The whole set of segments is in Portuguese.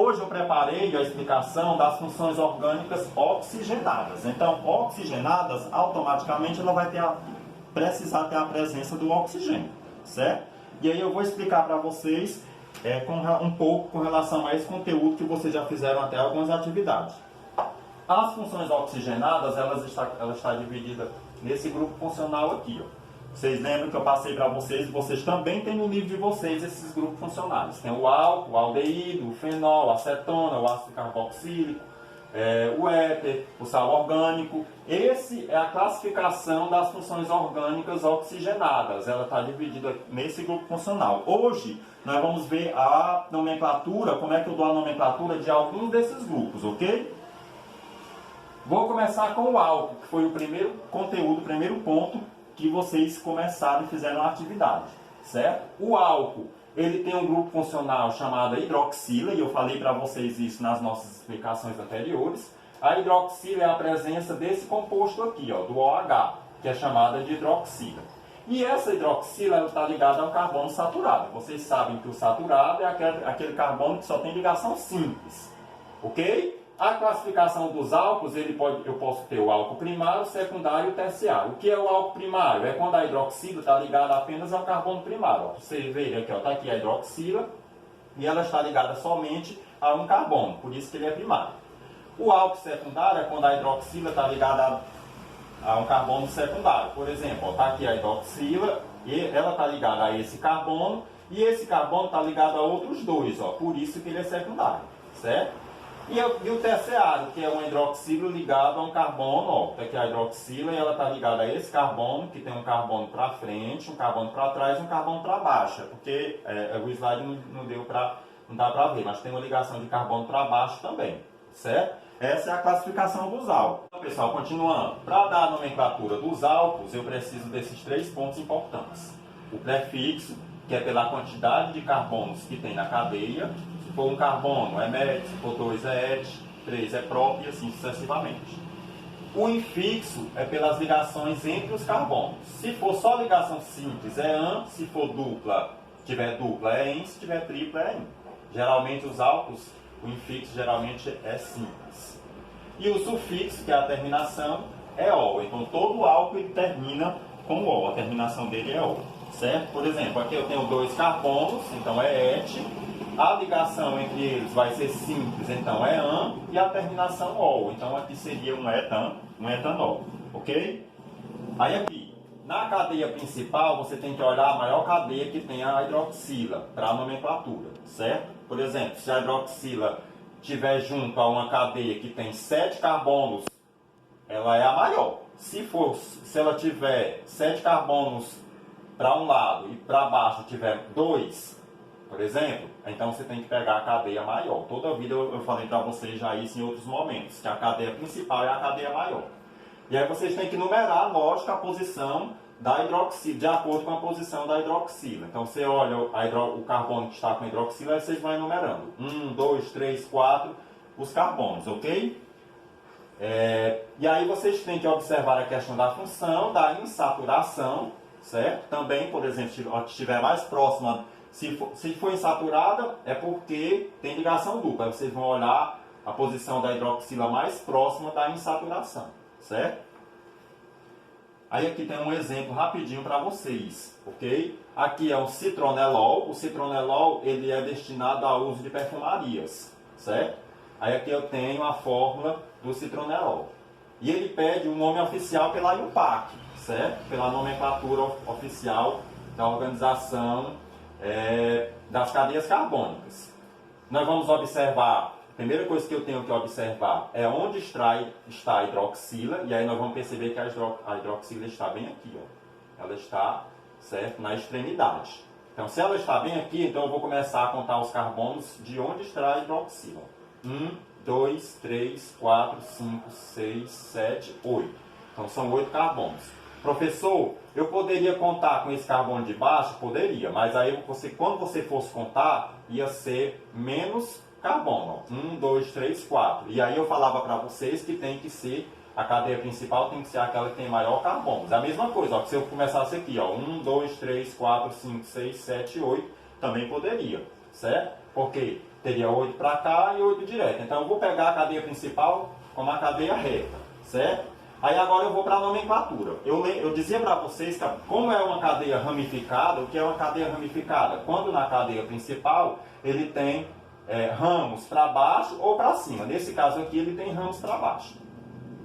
hoje eu preparei a explicação das funções orgânicas oxigenadas. Então, oxigenadas, automaticamente ela vai precisar ter a presença do oxigênio, certo? E aí eu vou explicar para vocês um pouco com relação a esse conteúdo que vocês já fizeram até algumas atividades. As funções oxigenadas, ela está dividida nesse grupo funcional aqui, ó. Vocês lembram que eu passei para vocês, e vocês também têm no livro de vocês esses grupos funcionais. Tem o álcool, o aldeído, o fenol, a acetona, o ácido carboxílico, o éter, o sal orgânico. Esse é a classificação das funções orgânicas oxigenadas. Ela está dividida nesse grupo funcional. Hoje, nós vamos ver a nomenclatura, como é que eu dou a nomenclatura de alguns desses grupos, ok? Vou começar com o álcool, que foi o primeiro conteúdo, o primeiro ponto que vocês começaram e fizeram a atividade, certo? O álcool, ele tem um grupo funcional chamado hidroxila, e eu falei para vocês isso nas nossas explicações anteriores. A hidroxila é a presença desse composto aqui, ó, do OH, que é chamada de hidroxila. E essa hidroxila está ligada ao carbono saturado. Vocês sabem que o saturado é aquele carbono que só tem ligação simples, ok? A classificação dos álcools, eu posso ter o álcool primário, secundário e terciário. O que é o álcool primário? É quando a hidroxila está ligada apenas ao carbono primário. Ó. Vocês verem aqui, está aqui a hidroxila e ela está ligada somente a um carbono, por isso que ele é primário. O álcool secundário é quando a hidroxila está ligada a um carbono secundário. Por exemplo, está aqui a hidroxila e ela está ligada a esse carbono e esse carbono está ligado a outros dois, ó, por isso que ele é secundário, certo? E o terciário, que é um hidroxilo ligado a um carbono, ó, tá aqui a hidroxila e ela está ligada a esse carbono, que tem um carbono para frente, um carbono para trás e um carbono para baixo, porque o slide não dá para ver, mas tem uma ligação de carbono para baixo também, certo? Essa é a classificação dos álcools. Então, pessoal, continuando, para dar a nomenclatura dos álcools, eu preciso desses 3 pontos importantes. O prefixo, que é pela quantidade de carbonos que tem na cadeia. Se for um carbono, é met, se for 2 é et, 3 é prop e assim sucessivamente. O infixo é pelas ligações entre os carbonos. Se for só ligação simples, é an, se for dupla, tiver dupla é en, se tiver tripla é in. Geralmente os álcools, o infixo geralmente é simples. E o sufixo, que é a terminação, é ol. Então todo álcool ele termina com ol, a terminação dele é ol. Certo? Por exemplo, aqui eu tenho 2 carbonos, então é et. A ligação entre eles vai ser simples, então é an, e a terminação ol. Então aqui seria um etanol, ok? Aí aqui, na cadeia principal, você tem que olhar a maior cadeia que tem a hidroxila, para a nomenclatura, certo? Por exemplo, se a hidroxila estiver junto a uma cadeia que tem 7 carbonos, ela é a maior. Se ela tiver 7 carbonos para um lado e para baixo tiver 2, por exemplo, então você tem que pegar a cadeia maior. Toda a vida eu falei para vocês já isso em outros momentos, que a cadeia principal é a cadeia maior. E aí vocês têm que numerar, lógico, a posição da hidroxila, de acordo com a posição da hidroxila. Então você olha o carbono que está com a hidroxila e vocês vão enumerando. 1, 2, 3, 4, os carbonos, ok? E aí vocês têm que observar a questão da função, da insaturação, certo? Também, por exemplo, se estiver mais próxima, se for insaturada, é porque tem ligação dupla. Aí vocês vão olhar a posição da hidroxila mais próxima da insaturação, certo? Aí aqui tem um exemplo rapidinho para vocês, ok? Aqui é o citronelol. O citronelol ele é destinado ao uso de perfumarias, certo? Aí aqui eu tenho a fórmula do citronelol. E ele pede um nome oficial pela IUPAC, certo? Pela nomenclatura oficial da Organização das Cadeias Carbônicas. Nós vamos observar, a primeira coisa que eu tenho que observar é onde está a hidroxila, e aí nós vamos perceber que a hidroxila está bem aqui, ó. Ela está, certo, na extremidade. Então, se ela está bem aqui, então eu vou começar a contar os carbonos de onde está a hidroxila. 1, 2, 3, 4, 5, 6, 7, 8. Então, são 8 carbonos. Professor, eu poderia contar com esse carbono de baixo? Poderia, mas aí quando você fosse contar, ia ser menos carbono. 1, 2, 3, 4. E aí eu falava para vocês que tem que ser, a cadeia principal tem que ser aquela que tem maior carbono. É a mesma coisa, ó, que se eu começasse aqui, ó, 1, 2, 3, 4, 5, 6, 7, 8, também poderia, certo? Porque Teria 8 para cá e 8 direto. Então eu vou pegar a cadeia principal como a cadeia reta, certo? Aí agora eu vou para a nomenclatura. Eu dizia para vocês que como é uma cadeia ramificada, o que é uma cadeia ramificada? Quando na cadeia principal ele tem ramos para baixo ou para cima. Nesse caso aqui ele tem ramos para baixo.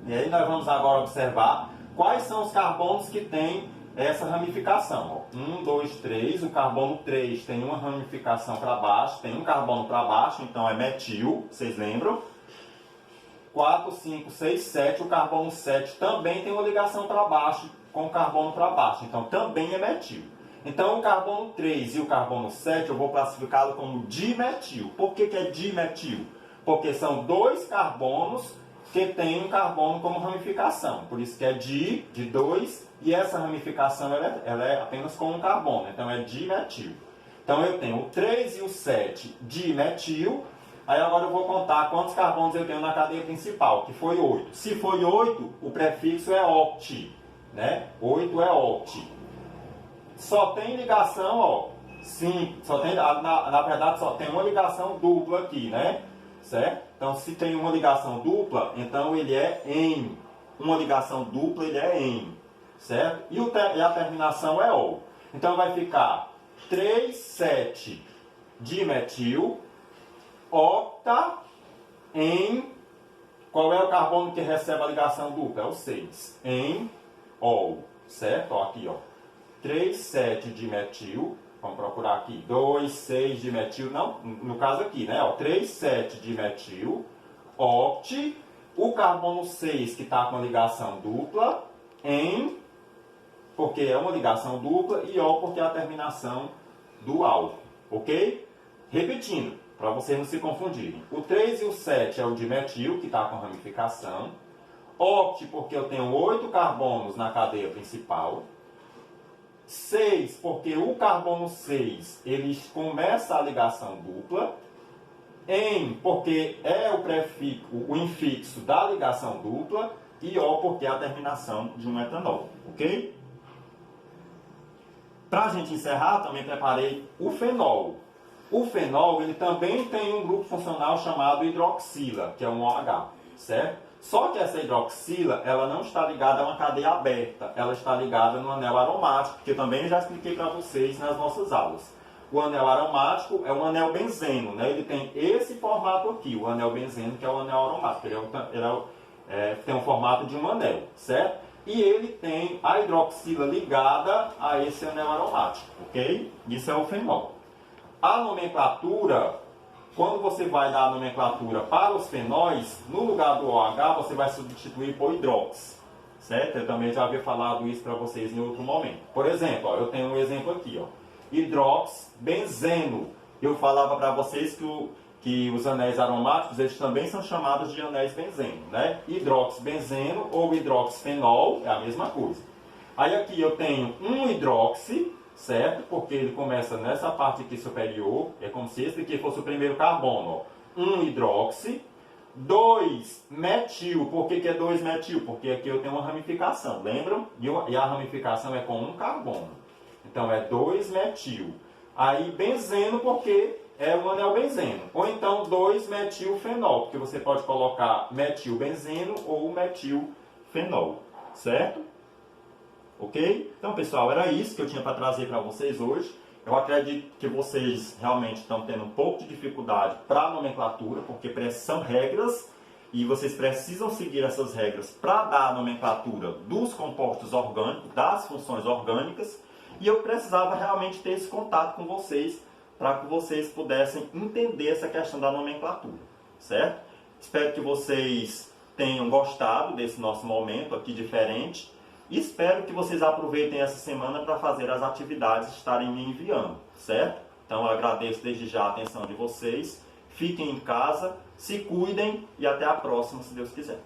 E aí nós vamos agora observar quais são os carbonos que têm essa ramificação. 1, 2, 3. O carbono 3 tem uma ramificação para baixo, tem um carbono para baixo, então é metil, vocês lembram? 4, 5, 6, 7. O carbono 7 também tem uma ligação para baixo com o carbono para baixo, então também é metil. Então o carbono 3 e o carbono 7 eu vou classificá-lo como dimetil. Por que é dimetil? Porque são dois carbonos que têm um carbono como ramificação. Por isso que é de 2, e essa ramificação ela é apenas com um carbono, então é dimetil. Então eu tenho o 3 e o 7 dimetil. Aí agora eu vou contar quantos carbonos eu tenho na cadeia principal, que foi 8. Se foi 8, o prefixo é oct, né? 8 é oct. Só tem ligação, ó, sim, só tem, na verdade só tem uma ligação dupla aqui, né? Certo? Então se tem uma ligação dupla, então ele é em. Uma ligação dupla ele é em, certo? E a terminação é ol. Então vai ficar 3, 7 dimetil, octa em. Qual é o carbono que recebe a ligação dupla? É o 6. Em ol, certo? Ó, aqui, ó. 3, 7 dimetil. Vamos procurar aqui. 2, 6 dimetil. Não, no caso aqui, né? Ó, 3, 7 dimetil. Oct. O carbono 6 que está com a ligação dupla. Em. Porque é uma ligação dupla. E ol porque é a terminação do álcool. Ok? Repetindo, para vocês não se confundirem. O 3 e o 7 é o dimetil, que está com ramificação. Oct, porque eu tenho 8 carbonos na cadeia principal. 6, porque o carbono 6, ele começa a ligação dupla. Em, porque é o prefixo, o infixo da ligação dupla. E ol, porque é a terminação de um etanol. Ok? Para a gente encerrar, também preparei o fenol. O fenol ele também tem um grupo funcional chamado hidroxila, que é um OH, certo? Só que essa hidroxila ela não está ligada a uma cadeia aberta, ela está ligada no anel aromático, que eu também já expliquei para vocês nas nossas aulas. O anel aromático é um anel benzeno, né? Ele tem esse formato aqui, o anel benzeno, que é o anel aromático. Ele tem um formato de um anel, certo? E ele tem a hidroxila ligada a esse anel aromático, ok? Isso é o fenol. A nomenclatura, quando você vai dar a nomenclatura para os fenóis, no lugar do OH você vai substituir por hidrox, certo? Eu também já havia falado isso para vocês em outro momento. Por exemplo, ó, eu tenho um exemplo aqui, ó, hidroxbenzeno. Eu falava para vocês que os anéis aromáticos eles também são chamados de anéis benzeno, né? Hidroxbenzeno ou hidroxfenol é a mesma coisa. Aí aqui eu tenho um hidroxi, certo? Porque ele começa nessa parte aqui superior, é como se esse aqui fosse o primeiro carbono, ó. 1 hidroxi, 2 metil. Por que é 2 metil? Porque aqui eu tenho uma ramificação, lembram? E a ramificação é com um carbono. Então é 2 metil. Aí benzeno, porque é um anel benzeno. Ou então 2 metilfenol, porque você pode colocar metilbenzeno ou metilfenol, certo? Ok? Então, pessoal, era isso que eu tinha para trazer para vocês hoje. Eu acredito que vocês realmente estão tendo um pouco de dificuldade para a nomenclatura, porque são regras e vocês precisam seguir essas regras para dar a nomenclatura dos compostos orgânicos, das funções orgânicas. E eu precisava realmente ter esse contato com vocês para que vocês pudessem entender essa questão da nomenclatura, certo? Espero que vocês tenham gostado desse nosso momento aqui diferente. E espero que vocês aproveitem essa semana para fazer as atividades que estarem me enviando, certo? Então eu agradeço desde já a atenção de vocês. Fiquem em casa, se cuidem e até a próxima, se Deus quiser.